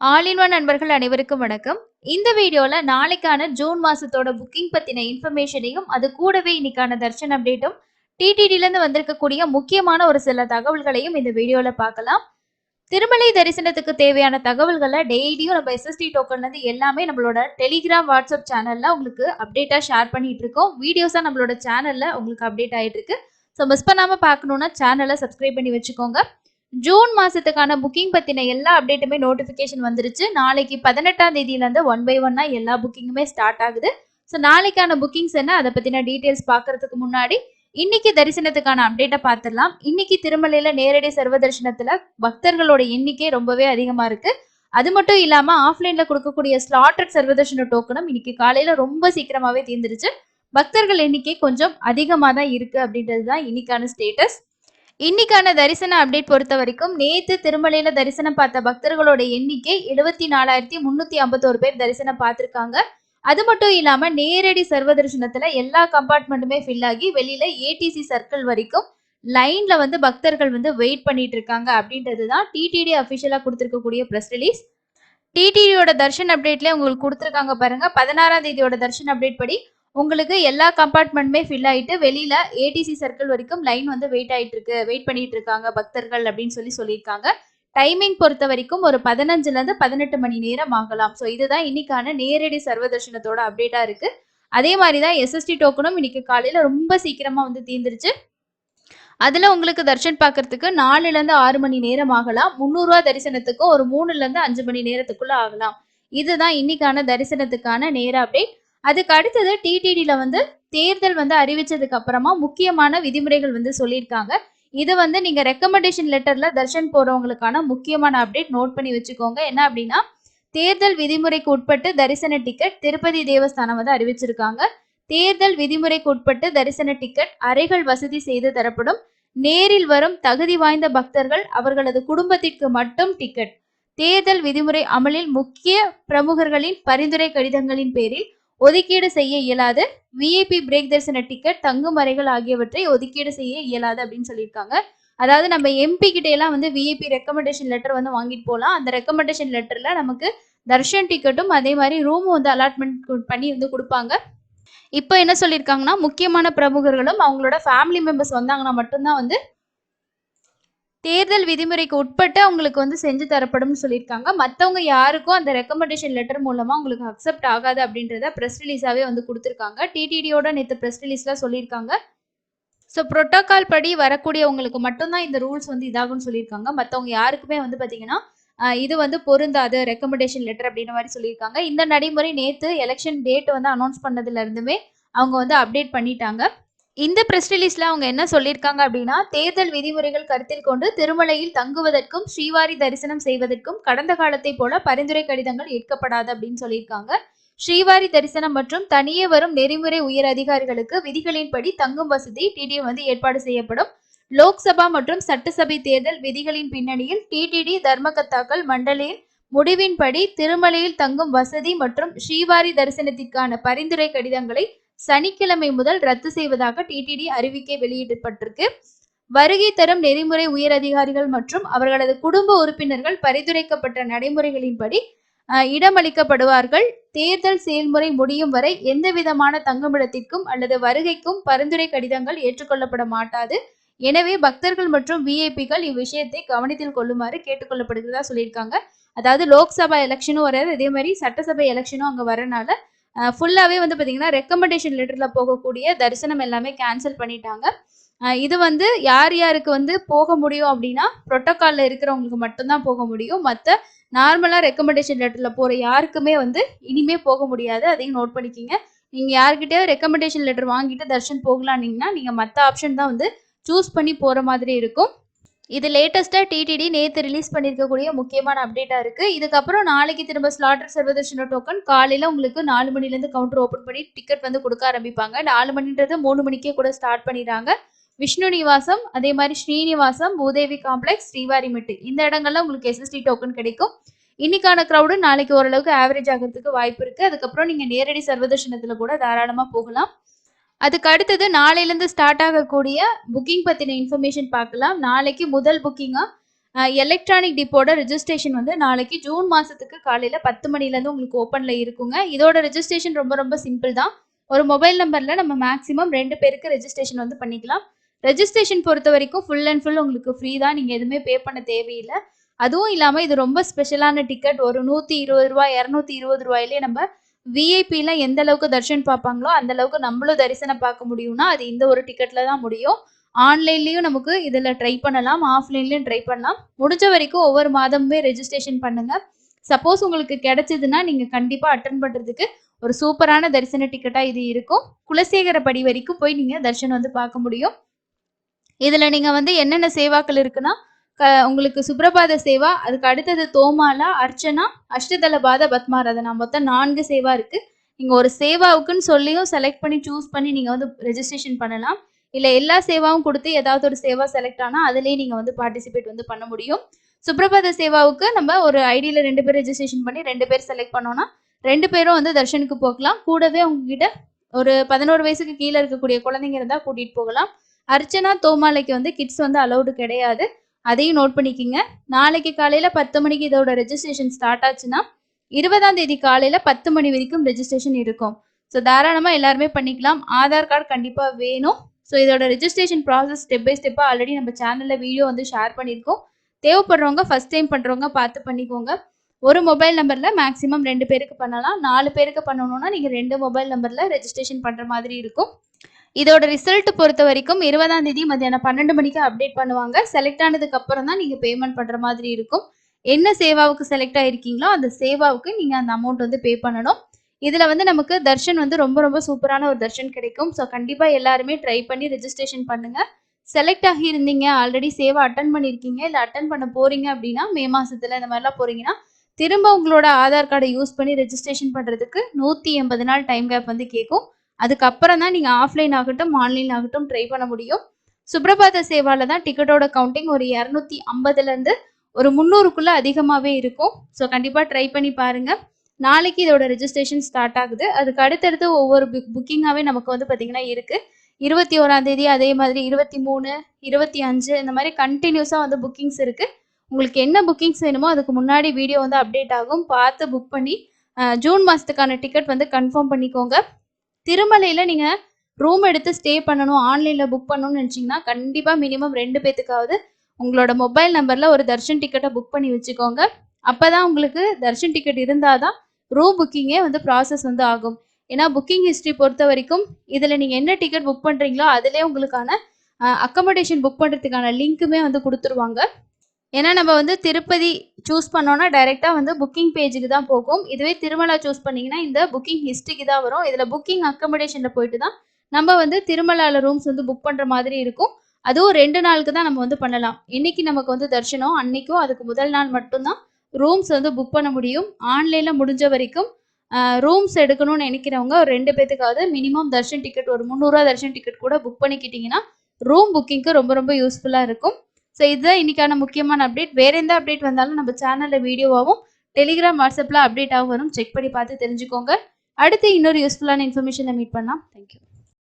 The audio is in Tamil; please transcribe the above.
ஆல் இன் ஒன் நண்பர்கள் அனைவருக்கும் வணக்கம். இந்த வீடியோல நாளைக்கான ஜூன் மாசத்தோட புக்கிங் பத்தின இன்ஃபர்மேஷனையும், அது கூடவே இன்னைக்கான தர்ஷன் அப்டேட்டும், டிடிடிலருந்து வந்திருக்கக்கூடிய முக்கியமான ஒரு சில தகவல்களையும் இந்த வீடியோல பார்க்கலாம். திருமலை தரிசனத்துக்கு தேவையான தகவல்கள டெய்லியும் நம்ம எஸ்எஸ்டி டோக்கன்லேருந்து எல்லாமே நம்மளோட டெலிகிராம், வாட்ஸ்அப் சேனல்ல உங்களுக்கு அப்டேட்டா ஷேர் பண்ணிட்டு இருக்கோம். வீடியோஸா நம்மளோட சேனல்ல உங்களுக்கு அப்டேட் ஆயிட்டு இருக்கு. ஸோ மிஸ் பண்ணாம பார்க்கணும்னா சேனல சப்ஸ்கிரைப் பண்ணி வச்சுக்கோங்க. ஜூன் மாசத்துக்கான புக்கிங் பத்தின எல்லா அப்டேட்டுமே நோட்டிஃபிகேஷன் வந்துருச்சு. நாளைக்கு 18ஆம் தேதியிலேருந்து ஒன் பை ஒன்னா எல்லா புக்கிங்குமே ஸ்டார்ட் ஆகுது. ஸோ நாளைக்கான புக்கிங்ஸ் என்ன, அதை பத்தின டீட்டெயில்ஸ் பார்க்கறதுக்கு முன்னாடி இன்னைக்கு தரிசனத்துக்கான அப்டேட்டை பார்த்துடலாம். இன்னைக்கு திருமலையில நேரடி சர்வ தரிசனத்துல பக்தர்களோட எண்ணிக்கை ரொம்பவே அதிகமா இருக்கு. அது மட்டும் இல்லாம ஆஃப்லைன்ல கொடுக்கக்கூடிய ஸ்லாட்டட் சர்வதர்ஷன டோக்கனும் இன்னைக்கு காலையில ரொம்ப சீக்கிரமாவே தீர்ந்துருச்சு. பக்தர்கள் எண்ணிக்கை கொஞ்சம் அதிகமா தான் இருக்கு அப்படின்றது தான் இன்னைக்கான ஸ்டேட்டஸ். இன்னைக்கான தரிசன அப்டேட் பொறுத்த வரைக்கும் நேத்து திருமலையில தரிசனம் பார்த்த பக்தர்களோட எண்ணிக்கை 74,351 பேர் தரிசனம் பார்த்திருக்காங்க. அது மட்டும் இல்லாம நேரடி சர்வ தரிசனத்துல எல்லா கம்பார்ட்மெண்ட்டுமே ஃபில் ஆகி வெளியில ஏடிசி சர்க்கிள் வரைக்கும் லைன்ல வந்து பக்தர்கள் வந்து வெயிட் பண்ணிட்டு இருக்காங்க அப்படின்றது தான் டிடிடி அபிஷியலா கொடுத்திருக்கக்கூடிய பிரஸ் ரிலீஸ். டிடிடியோட தர்ஷன் அப்டேட்ல உங்களுக்கு கொடுத்துருக்காங்க பாருங்க. 16ஆம் தேதியோட தர்ஷன் அப்டேட் படி உங்களுக்கு எல்லா கம்பார்ட்மெண்ட்டுமே ஃபில் ஆயிட்டு வெளியில ஏடிசி சர்க்கிள் வரைக்கும் லைன் வந்து வெயிட் பண்ணிட்டு இருக்காங்க பக்தர்கள் அப்படின்னு சொல்லியிருக்காங்க. டைமிங் பொறுத்த வரைக்கும் ஒரு 15ல இருந்து 18 மணி நேரம் ஆகலாம். ஸோ இதுதான் இன்னைக்கான நேரடி சர்வ தர்ஷனத்தோட அப்டேட்டா இருக்கு. அதே மாதிரி தான் எஸ்எஸ்டி டோக்கனும் இன்னைக்கு காலையில ரொம்ப சீக்கிரமா வந்து தீர்ந்துருச்சு. அதுல உங்களுக்கு தர்ஷன் பார்க்கறதுக்கு 4ல இருந்து 6 மணி நேரம் ஆகலாம். 300 ரூபா தரிசனத்துக்கு ஒரு 3ல இருந்து 5 மணி நேரத்துக்குள்ள ஆகலாம். இதுதான் இன்னைக்கான தரிசனத்துக்கான நேர அப்டேட். அதுக்கு அடுத்தது டிடிடில வந்து தேர்தல் வந்து அறிவிச்சதுக்கு அப்புறமா முக்கியமான விதிமுறைகள் வந்து சொல்லியிருக்காங்க. இது வந்து நீங்க ரெக்கமெண்டேஷன் லெட்டர்ல தர்ஷன் போறவங்களுக்கான முக்கியமான அப்டேட் நோட் பண்ணி வச்சுக்கோங்க. என்ன அப்படின்னா, தேர்தல் விதிமுறைக்கு உட்பட்டு தரிசன டிக்கெட் திருப்பதி தேவஸ்தானம் வந்து அறிவிச்சிருக்காங்க. தேர்தல் விதிமுறைக்கு உட்பட்டு தரிசன டிக்கெட் அறைகள் வசதி செய்து தரப்படும். நேரில் வரும் தகுதி வாய்ந்த பக்தர்கள் அவர்களது குடும்பத்திற்கு மட்டும் டிக்கெட். தேர்தல் விதிமுறை அமலில் முக்கிய பிரமுகர்களின் பரிந்துரை கடிதங்களின் பேரில் ஒதுக்கீடு செய்ய இயலாது. விஐபி பிரேக் தரிசன டிக்கெட், தங்கும் அறைகள் ஆகியவற்றை ஒதுக்கீடு செய்ய இயலாது அப்படின்னு சொல்லியிருக்காங்க. அதாவது நம்ம எம்பி கிட்ட எல்லாம் வந்து விஐபி ரெக்கமெண்டேஷன் லெட்டர் வந்து வாங்கிட்டு போகலாம். அந்த ரெக்கமெண்டேஷன் லெட்டர்ல நமக்கு தர்ஷன் டிக்கெட்டும் அதே மாதிரி ரூமும் வந்து அலாட்மெண்ட் பண்ணி வந்து கொடுப்பாங்க. இப்போ என்ன சொல்லியிருக்காங்கன்னா, முக்கியமான பிரமுகர்களும் அவங்களோட ஃபேமிலி மெம்பர்ஸ் வந்தாங்கன்னா மட்டும்தான் வந்து தேர்தல் விதிமுறைக்கு உட்பட்டு அவங்களுக்கு வந்து செஞ்சு தரப்படும்னு சொல்லியிருக்காங்க. மற்றவங்க யாருக்கும் அந்த ரெக்கமெண்டேஷன் லெட்டர் மூலமா உங்களுக்கு அக்செப்ட் ஆகாது அப்படின்றத ப்ரெஸ் ரிலீஸாவே வந்து கொடுத்துருக்காங்க. டிடிடியோட நேற்று ப்ரெஸ் ரிலீஸ்ல சொல்லியிருக்காங்க. ஸோ புரோட்டோகால் படி வரக்கூடியவங்களுக்கு மட்டும்தான் இந்த ரூல்ஸ் வந்து இதாகும்னு சொல்லியிருக்காங்க. மற்றவங்க யாருக்குமே வந்து பார்த்தீங்கன்னா இது வந்து பொருந்தாது ரெக்கமெண்டேஷன் லெட்டர் அப்படின்ற மாதிரி சொல்லியிருக்காங்க. இந்த நடைமுறை நேற்று எலெக்ஷன் டேட் வந்து அனௌன்ஸ் பண்ணதுல இருந்துமே அவங்க வந்து அப்டேட் பண்ணிட்டாங்க. இந்த பிரஸ் ரிலீஸ்ல அவங்க என்ன சொல்லியிருக்காங்க அப்படின்னா, தேர்தல் விதிமுறைகள் கருத்தில் கொண்டு திருமலையில் தங்குவதற்கும் ஸ்ரீவாரி தரிசனம் செய்வதற்கும் கடந்த காலத்தை போல பரிந்துரை கடிதங்கள் ஏற்கப்படாது அப்படின்னு சொல்லியிருக்காங்க. ஸ்ரீவாரி தரிசனம் மற்றும் தனியே வரும் நெறிமுறை உயர் அதிகாரிகளுக்கு விதிகளின்படி தங்கும் வசதி டிடிடி வந்து ஏற்பாடு செய்யப்படும். லோக்சபா மற்றும் சட்டசபை தேர்தல் விதிகளின் பின்னணியில் டிடிடி தர்மகர்த்தாக்கள் மண்டலின் முடிவின்படி திருமலையில் தங்கும் வசதி மற்றும் ஸ்ரீவாரி தரிசனத்திற்கான பரிந்துரை கடிதங்களை சனிக்கிழமை முதல் ரத்து செய்வதாக டிடிடி அறிவிக்கை வெளியிடப்பட்டிருக்கு. வருகை தரும் நெறிமுறை உயர் அதிகாரிகள் மற்றும் அவர்களது குடும்ப உறுப்பினர்கள் பரிந்துரைக்கப்பட்ட நடைமுறைகளின்படி இடமளிக்கப்படுவார்கள். தேர்தல் செயல்முறை முடியும் வரை எந்த விதமான தங்குமிடத்திற்கும் அல்லது வருகைக்கும் பரிந்துரை கடிதங்கள் ஏற்றுக்கொள்ளப்பட மாட்டாது. எனவே பக்தர்கள் மற்றும் விஐபிகள் இவ்விஷயத்தை கவனத்தில் கொள்ளுமாறு கேட்டுக்கொள்ளப்படுகிறதா சொல்லியிருக்காங்க. அதாவது லோக்சபா எலெக்ஷனும் வராது, அதே மாதிரி சட்டசபை எலெக்ஷனும் அங்கே வரனால ஃபுல்லாகவே வந்து பார்த்தீங்கன்னா ரெக்கமெண்டேஷன் லெட்டரில் போகக்கூடிய தரிசனம் எல்லாமே கேன்சல் பண்ணிட்டாங்க. இது வந்து யார் யாருக்கு வந்து போக முடியும் அப்படின்னா, புரோட்டோகாலில் இருக்கிறவங்களுக்கு மட்டும்தான் போக முடியும். மற்ற நார்மலாக ரெக்கமெண்டேஷன் லெட்டரில் போகிற யாருக்குமே வந்து இனிமே போக முடியாது. அதையும் நோட் பண்ணிக்கிங்க. நீங்கள் யார்கிட்டயோ ரெக்கமெண்டேஷன் லெட்டர் வாங்கிட்டு தர்ஷன் போகலான்னீங்கன்னா நீங்கள் மற்ற ஆப்ஷன் தான் வந்து சூஸ் பண்ணி போகிற மாதிரி இருக்கும். இது லேட்டஸ்ட்டாக டிடிடி நேற்று ரிலீஸ் பண்ணியிருக்கக்கூடிய முக்கியமான அப்டேட்டாக இருக்குது. இதுக்கப்புறம் நாளைக்கு திரும்ப ஸ்லாட்டர் சர்வதர்ஷன டோக்கன் காலையில் உங்களுக்கு 4 மணிலேருந்து கவுண்டர் ஓப்பன் பண்ணி டிக்கெட் வந்து கொடுக்க ஆரம்பிப்பாங்க. 4 மணின்றது 3 மணிக்கே கூட ஸ்டார்ட் பண்ணிடுறாங்க. விஷ்ணு நிவாசம், அதே மாதிரி ஸ்ரீனிவாசம், பூதேவி காம்ப்ளெக்ஸ், ஸ்ரீவாரிமெட்டு இந்த இடங்கள்ல உங்களுக்கு எஸ்எஸ்டி டோக்கன் கிடைக்கும். இன்னைக்கான க்ரௌடு நாளைக்கு ஓரளவுக்கு ஆவரேஜ் ஆகிறதுக்கு வாய்ப்பு இருக்குது. அதுக்கப்புறம் நீங்கள் நேரடி சர்வதர்ஷனத்தில் கூட தாராளமாக போகலாம். அதுக்கு அடுத்தது நாளையிலேருந்து ஸ்டார்ட் ஆகக்கூடிய புக்கிங் பற்றின இன்ஃபர்மேஷன் பார்க்கலாம். நாளைக்கு முதல் புக்கிங்காக எலக்ட்ரானிக் டிப்போட ரெஜிஸ்ட்ரேஷன் வந்து நாளைக்கு ஜூன் மாசத்துக்கு காலையில 10 மணிலேருந்து உங்களுக்கு ஓப்பன்ல இருக்குங்க. இதோட ரெஜிஸ்ட்ரேஷன் ரொம்ப ரொம்ப சிம்பிள் தான். ஒரு மொபைல் நம்பர்ல நம்ம மேக்ஸிமம் 2 பேருக்கு ரெஜிஸ்ட்ரேஷன் வந்து பண்ணிக்கலாம். ரெஜிஸ்ட்ரேஷன் பொறுத்த வரைக்கும் ஃபுல் அண்ட் ஃபுல் உங்களுக்கு ஃப்ரீ தான். நீங்க எதுவுமே பே பண்ண தேவையில்ல. அதுவும் இல்லாம இது ரொம்ப ஸ்பெஷலான டிக்கெட். ஒரு ரூ. 120 ரூ. 220 நம்ம விஐபிலாம் எந்த அளவுக்கு தர்ஷன் பார்ப்பாங்களோ அந்த அளவுக்கு நம்மளும் தரிசனம் பார்க்க முடியும்னா அது இந்த ஒரு டிக்கெட்ல தான் முடியும். ஆன்லைன்லயும் நமக்கு இதுல ட்ரை பண்ணலாம், ஆஃப்லைன்லயும் ட்ரை பண்ணலாம். முடிஞ்ச வரைக்கும் ஒவ்வொரு மாதமுமே ரெஜிஸ்ட்ரேஷன் பண்ணுங்க. சப்போஸ் உங்களுக்கு கிடைச்சதுன்னா நீங்க கண்டிப்பா அட்டெண்ட் பண்றதுக்கு ஒரு சூப்பரான தரிசன டிக்கெட்டா இது இருக்கும். குலசேகரப்படி வரைக்கும் போய் நீங்க தர்ஷன் வந்து பார்க்க முடியும். இதுல நீங்க வந்து என்னென்ன சேவாக்கள் இருக்குன்னா உங்களுக்கு சுப்ரபாத சேவா, அதுக்கு அடுத்தது தோமாலா, அர்ச்சனா, அஷ்டதள பாத பத்மாராதனா மொத்தம் 4 சேவா இருக்கு. நீங்க ஒரு சேவாவுக்குன்னு சொல்லியும் செலக்ட் பண்ணி சூஸ் பண்ணி நீங்க வந்து ரெஜிஸ்ட்ரேஷன் பண்ணலாம். இல்ல எல்லா சேவாவும் கொடுத்து ஏதாவது ஒரு சேவா செலக்ட் ஆனா அதுலயே நீங்க வந்து பார்ட்டிசிபேட் வந்து பண்ண முடியும். சுப்ரபாத சேவாவுக்கு நம்ம ஒரு ஐடியில 2 பேர் ரெஜிஸ்ட்ரேஷன் பண்ணி 2 பேர் செலக்ட் பண்ணோம்னா 2 பேரும் வந்து தர்ஷனுக்கு போகலாம். கூடவே உங்ககிட்ட ஒரு 11 வயசுக்கு கீழே இருக்கக்கூடிய குழந்தைங்க இருந்தா கூட்டிட்டு போகலாம். அர்ச்சனா, தோமாலைக்கு வந்து கிட்ஸ் வந்து அலௌடு கிடையாது. அதையும் நோட் பண்ணிக்கிங்க. நாளைக்கு காலையில 10 மணிக்கு இதோட ரெஜிஸ்ட்ரேஷன் ஸ்டார்ட் ஆச்சுன்னா 20ஆம் தேதி காலையில 10 மணி வரைக்கும் ரெஜிஸ்ட்ரேஷன் இருக்கும். ஸோ தாராளமா எல்லாருமே பண்ணிக்கலாம். ஆதார் கார்டு கண்டிப்பா வேணும். ஸோ இதோட ரெஜிஸ்ட்ரேஷன் ப்ராசஸ் ஸ்டெப் பை ஸ்டெப்பா ஆல்ரெடி நம்ம சேனல்ல வீடியோ வந்து ஷேர் பண்ணியிருக்கோம். தேவைப்படுறவங்க ஃபர்ஸ்ட் டைம் பண்றவங்க பார்த்து பண்ணிக்கோங்க. ஒரு மொபைல் நம்பர்ல மேக்ஸிமம் 2 பேருக்கு பண்ணலாம். 4 பேருக்கு பண்ணணும்னா நீங்க 2 மொபைல் நம்பர்ல ரெஜிஸ்ட்ரேஷன் பண்ற மாதிரி இருக்கும். இதோட ரிசல்ட் பொறுத்த வரைக்கும் 20ஆம் தேதி மத்தியானம் 12 மணிக்கு அப்டேட் பண்ணுவாங்க. செலக்ட் ஆனதுக்கு அப்புறம் தான் நீங்க பேமெண்ட் பண்ற மாதிரி இருக்கும். என்ன சேவாவுக்கு செலக்ட் ஆயிருக்கீங்களோ அந்த சேவாவுக்கு நீங்க அந்த அமௌண்ட் வந்து பே பண்ணணும். இதுல வந்து நமக்கு தர்ஷன் வந்து ரொம்ப ரொம்ப சூப்பரான ஒரு தர்ஷன் கிடைக்கும். ஸோ கண்டிப்பா எல்லாருமே ட்ரை பண்ணி ரெஜிஸ்ட்ரேஷன் பண்ணுங்க. செலக்ட் ஆகி இருந்தீங்க, ஆல்ரெடி சேவா அட்டன் பண்ணியிருக்கீங்க, இல்லை அட்டன் பண்ண போறீங்க அப்படின்னா மே மாசத்துல இந்த மாதிரிலாம் போறீங்கன்னா திரும்ப உங்களோட ஆதார் கார்டை யூஸ் பண்ணி ரெஜிஸ்ட்ரேஷன் பண்றதுக்கு 180 நாள் டைம் கேப் வந்து கேட்கும். அதுக்கப்புறம் தான் நீங்க ஆஃப்லைன் ஆகட்டும் ஆன்லைன் ஆகட்டும் ட்ரை பண்ண முடியும். சுப்ரபாத சேவால தான் டிக்கெட்டோட கவுண்டிங் ஒரு 250லேருந்து ஒரு 300க்குள்ள அதிகமாகவே இருக்கும். ஸோ கண்டிப்பாக ட்ரை பண்ணி பாருங்க. நாளைக்கு இதோட ரெஜிஸ்ட்ரேஷன் ஸ்டார்ட் ஆகுது. அதுக்கு அடுத்தடுத்து ஒவ்வொரு புக்கிங்காகவே நமக்கு வந்து பார்த்தீங்கன்னா இருக்கு. 21ஆம் தேதி, அதே மாதிரி 23, 25 இந்த மாதிரி கண்டினியூஸாக வந்து புக்கிங்ஸ் இருக்கு. உங்களுக்கு என்ன புக்கிங்ஸ் வேணுமோ அதுக்கு முன்னாடி வீடியோ வந்து அப்டேட் ஆகும். பார்த்து புக் பண்ணி ஜூன் மாதத்துக்கான டிக்கெட் வந்து கன்ஃபார்ம் பண்ணிக்கோங்க. திருமலையில நீங்க ரூம் எடுத்து ஸ்டே பண்ணணும், ஆன்லைன்ல புக் பண்ணணும்னு நினைச்சீங்கன்னா கண்டிப்பா மினிமம் 2 பேத்துக்காவது உங்களோட மொபைல் நம்பர்ல ஒரு தர்ஷன் டிக்கெட்டை புக் பண்ணி வச்சுக்கோங்க. அப்பதான் உங்களுக்கு தர்ஷன் டிக்கெட் இருந்தாதான் ரூம் புக்கிங்கே வந்து ப்ராசஸ் வந்து ஆகும். ஏன்னா புக்கிங் ஹிஸ்ட்ரி பொறுத்த வரைக்கும் இதுல நீங்க என்ன டிக்கெட் புக் பண்றீங்களோ அதுலேயே உங்களுக்கான அக்கமடேஷன் புக் பண்றதுக்கான லிங்க்குமே வந்து கொடுத்துருவாங்க. ஏன்னா நம்ம வந்து திருப்பதி சூஸ் பண்ணோம்னா டைரெக்டாக வந்து புக்கிங் பேஜுக்கு தான் போகும். இதுவே திருமலா சூஸ் பண்ணிங்கன்னா இந்த புக்கிங் ஹிஸ்ட்ரிக்கு தான் வரும். இதில் புக்கிங் அக்கமடேஷனில் போயிட்டு தான் நம்ம வந்து திருமலாவில் ரூம்ஸ் வந்து புக் பண்ணுற மாதிரி இருக்கும். அதுவும் 2 நாளுக்கு தான் நம்ம வந்து பண்ணலாம். இன்னைக்கு நமக்கு வந்து தர்ஷனம், அன்னைக்கும் அதுக்கு முதல் நாள் மட்டும்தான் ரூம்ஸ் வந்து புக் பண்ண முடியும். ஆன்லைனில் முடிஞ்ச வரைக்கும் ரூம்ஸ் எடுக்கணும்னு நினைக்கிறவங்க ஒரு 2 பேத்துக்காவது மினிமம் தர்ஷன் டிக்கெட் ஒரு 300 ரூபா தர்ஷன் டிக்கெட் கூட புக் பண்ணிக்கிட்டிங்கன்னா ரூம் புக்கிங்க்கு ரொம்ப ரொம்ப யூஸ்ஃபுல்லாக இருக்கும். ஸோ இதுதான் இன்னைக்கான முக்கியமான அப்டேட். வேற எந்த அப்டேட் வந்தாலும் நம்ம சேனல்ல வீடியோவாகவும் டெலிகிராம், வாட்ஸ்அப்ல அப்டேட் ஆகும் வரும். செக் பண்ணி பார்த்து தெரிஞ்சுக்கோங்க. அடுத்து இன்னொரு யூஸ்ஃபுல்லான இன்ஃபர்மேஷனை மீட் பண்ணலாம். தேங்க்யூ.